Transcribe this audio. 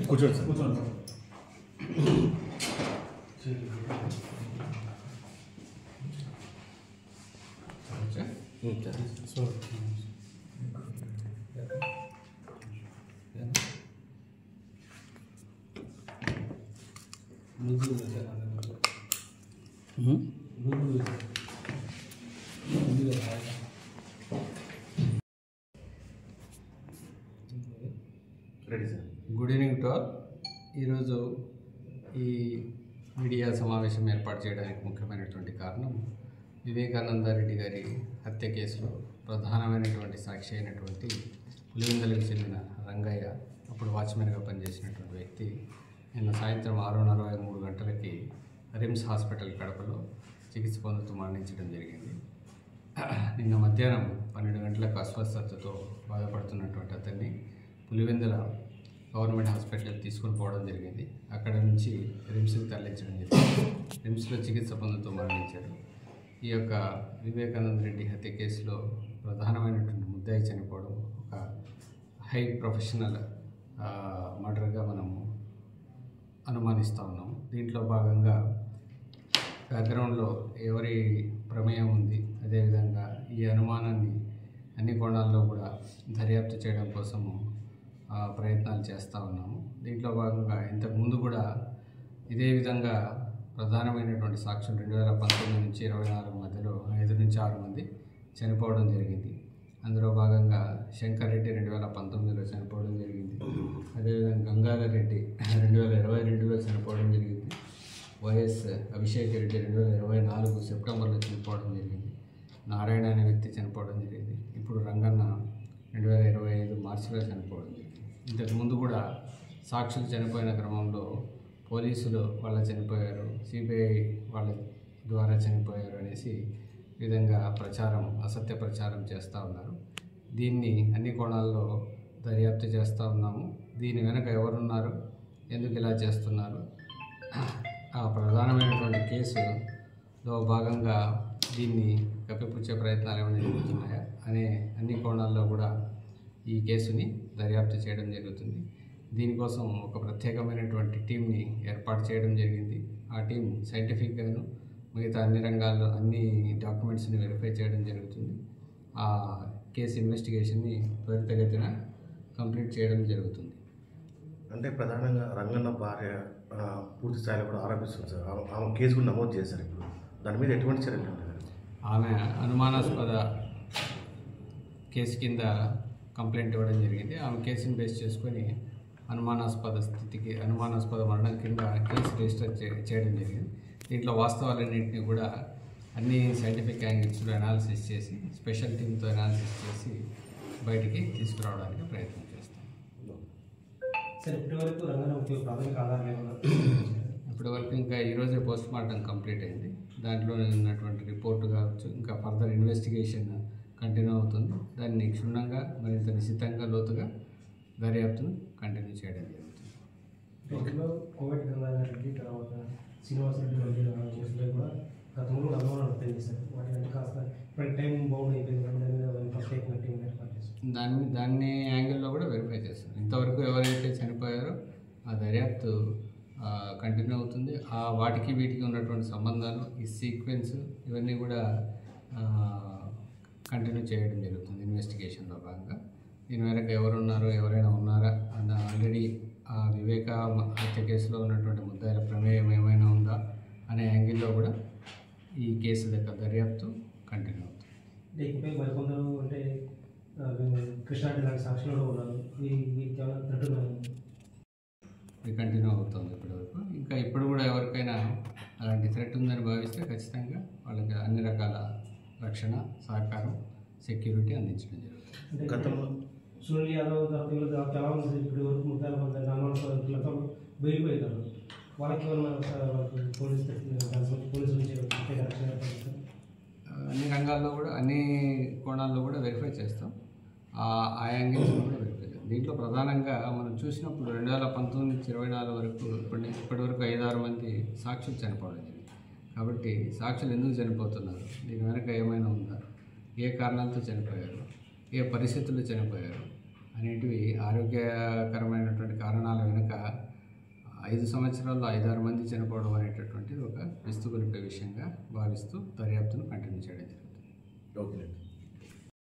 కూర్చోండి సార్. కూర్చోండి sir. Good evening to all. ఈరోజు ఈ మీడియా సమావేశం ఏర్పాటు చేయడానికి ముఖ్యమైనటువంటి కారణం వివేకానంద రెడ్డి గారి హత్య కేసులో ప్రధానమైనటువంటి సాక్షి అయినటువంటి పులివెందులకు చెందిన రంగయ్య, అప్పుడు వాచ్మెన్గా పనిచేసినటువంటి వ్యక్తి, నిన్న సాయంత్రం 6:43 గంటలకి రిమ్స్ హాస్పిటల్ కడపలో చికిత్స పొందుతూ మరణించడం జరిగింది. నిన్న మధ్యాహ్నం 12 గంటలకు అస్వస్థతతో బాధపడుతున్నటువంటి అతన్ని పులివెందుల గవర్నమెంట్ హాస్పిటల్కి తీసుకొని పోవడం జరిగింది. అక్కడ నుంచి రిమ్స్కి తరలించడం జరిగింది. రిమ్స్లో చికిత్స పొందుతూ మరణించారు. ఈ యొక్క వివేకానంద రెడ్డి హత్య కేసులో ప్రధానమైనటువంటి ముద్దాయి చనిపోవడం ఒక హై ప్రొఫెషనల్ మర్డర్గా మనము అనుమానిస్తూ ఉన్నాము. దీంట్లో భాగంగా బ్యాక్గ్రౌండ్లో ఎవరి ప్రమేయం ఉంది, అదేవిధంగా ఈ అనుమానాన్ని అన్ని కోణాల్లో కూడా దర్యాప్తు చేయడం కోసము ప్రయత్నాలు చేస్తూ ఉన్నాము. దీంట్లో భాగంగా ఇంతకుముందు కూడా ఇదే విధంగా ప్రధానమైనటువంటి సాక్ష్యం 2019 నుంచి 24 మధ్యలో 5 నుంచి 6 మంది చనిపోవడం జరిగింది. అందులో భాగంగా శంకర్ రెడ్డి 2019లో చనిపోవడం జరిగింది. అదేవిధంగా గంగాధర్ రెడ్డి 2022లో చనిపోవడం జరిగింది. వైఎస్ అభిషేక్ రెడ్డి 2024 సెప్టెంబర్లో చనిపోవడం జరిగింది. నారాయణ అనే వ్యక్తి చనిపోవడం జరిగింది. ఇప్పుడు రంగన్న 2025 మార్చిలో చనిపోవడం జరిగింది. ఇంతకుముందు కూడా సాక్షులు చనిపోయిన క్రమంలో పోలీసులు వాళ్ళ చనిపోయారు, సిబిఐ వాళ్ళ ద్వారా చనిపోయారు అనేసి విధంగా అసత్య ప్రచారం చేస్తూ ఉన్నారు. దీన్ని అన్ని కోణాల్లో దర్యాప్తు చేస్తూ ఉన్నాము. దీని వెనక ఎవరున్నారు, ఎందుకు ఇలా చేస్తున్నారు, ఆ ప్రధానమైనటువంటి కేసులో భాగంగా దీన్ని కప్పిపుచ్చే ప్రయత్నాలు ఏమైనా జరుగుతున్నాయా అనే అన్ని కోణాల్లో కూడా ఈ కేసుని దర్యాప్తు చేయడం జరుగుతుంది. దీనికోసం ఒక ప్రత్యేకమైనటువంటి టీంని ఏర్పాటు చేయడం జరిగింది. ఆ టీం సైంటిఫిక్గాను మిగతా అన్ని రంగాల్లో అన్ని డాక్యుమెంట్స్ని వెరిఫై చేయడం జరుగుతుంది. ఆ కేసు ఇన్వెస్టిగేషన్ని త్వరితగతిన కంప్లీట్ చేయడం జరుగుతుంది. అంటే ప్రధానంగా రంగన్న భార్య పూర్తి స్థాయిలో కూడా ఆరోపిస్తుంది సార్. ఆమె కేసు కూడా నమోదు చేశారు. ఇప్పుడు దాని మీద ఎటువంటి చర్యలు ఉంటాయి? ఆమె అనుమానాస్పద కేసు కింద కంప్లైంట్ ఇవ్వడం జరిగింది. ఆమె కేసుని బేస్ చేసుకొని అనుమానాస్పద మరణం కింద కేసు రిజిస్టర్ చేయడం జరిగింది. దీంట్లో వాస్తవాలన్నింటినీ కూడా అన్ని సైంటిఫిక్ యాంగిల్స్లో అనాలిసిస్ చేసి స్పెషల్ టీమ్తో అనాలిసిస్ చేసి బయటికి తీసుకురావడానికి ప్రయత్నం చేస్తాం. ఇప్పటివరకు ఇంకా ఈరోజే పోస్ట్ మార్టం కంప్లీట్ అయింది. దాంట్లో ఉన్నటువంటి రిపోర్టు కావచ్చు, ఇంకా ఫర్దర్ ఇన్వెస్టిగేషన్ కంటిన్యూ అవుతుంది. దాన్ని క్షుణ్ణంగా మరింత నిశ్చితంగా లోతుగా దర్యాప్తును కంటిన్యూ చేయడం జరుగుతుంది. కోవిడ్ గంగారెడ్డి తర్వాత శ్రీనివాస్ రెడ్డి కేసులో కూడా గతంలో అనుమానాలు వ్యక్తం చేశారు. వాటి కాస్త టైం బౌండ్ అయిపోయింది. దాన్ని యాంగిల్లో కూడా వెరిఫై చేస్తారు. ఇంతవరకు ఎవరైతే చనిపోయారో ఆ దర్యాప్తు కంటిన్యూ అవుతుంది. వాటికి వీటికి ఉన్నటువంటి సంబంధాలు, ఈ సీక్వెన్స్ ఇవన్నీ కూడా కంటిన్యూ చేయడం జరుగుతుంది ఇన్వెస్టిగేషన్లో భాగంగా. దీని వెనక ఎవరైనా ఉన్నారా అన్న ఆల్రెడీ ఆ వివేక హత్య కేసులో ఉన్నటువంటి ముద్దాయిల ప్రమేయం ఏమైనా ఉందా అనే యాంగిల్లో కూడా ఈ కేసు దగ్గర దర్యాప్తు కంటిన్యూ అవుతుంది. దీనిపై మరికొందరు అంటే కృష్ణారెడ్డి లాంటి సాక్షులు ఉన్నారు. ఇది కంటిన్యూ అవుతుంది ఇప్పటివరకు. ఇంకా ఇప్పుడు కూడా ఎవరికైనా అలాంటి థ్రెట్ ఉందని భావిస్తే ఖచ్చితంగా వాళ్ళకి అన్ని రకాల రక్షణ, సహకారం, సెక్యూరిటీ అందించడం జరుగుతుంది. సునీల్ యాదవ్ తర్వాత వీళ్ళు చాలా మంది ఇప్పటి వరకు 30 మంది అనుమానాలతో బయలుపోయారు. వాళ్ళకి ఏమన్నా పోలీసు నుంచి అన్ని రంగాల్లో కూడా అన్ని కోణాల్లో కూడా వెరిఫై చేస్తాం. ఆ యాంగిల్స్ కూడా వెరిఫై చేస్తాం. దీంట్లో ప్రధానంగా మనం చూసినప్పుడు 2019-24 వరకు ఇప్పటి వరకు 5-6 మంది సాక్షులు చనిపోవడం జరిగింది. కాబట్టి సాక్షులు ఎందుకు చనిపోతున్నారు, దీని వెనక ఏమైనా ఉందా, ఏ కారణాలతో చనిపోయారు, ఏ పరిస్థితుల్లో చనిపోయారు అనేటివి ఆరోగ్యకరమైనటువంటి కారణాల వెనుక 5 సంవత్సరాల్లో 5-6 మంది చనిపోవడం అనేటటువంటిది ఒక విస్తుగొలిపే విషయంగా భావిస్తూ దర్యాప్తును కంటిన్యూ చేయడం జరుగుతుంది. ఓకే.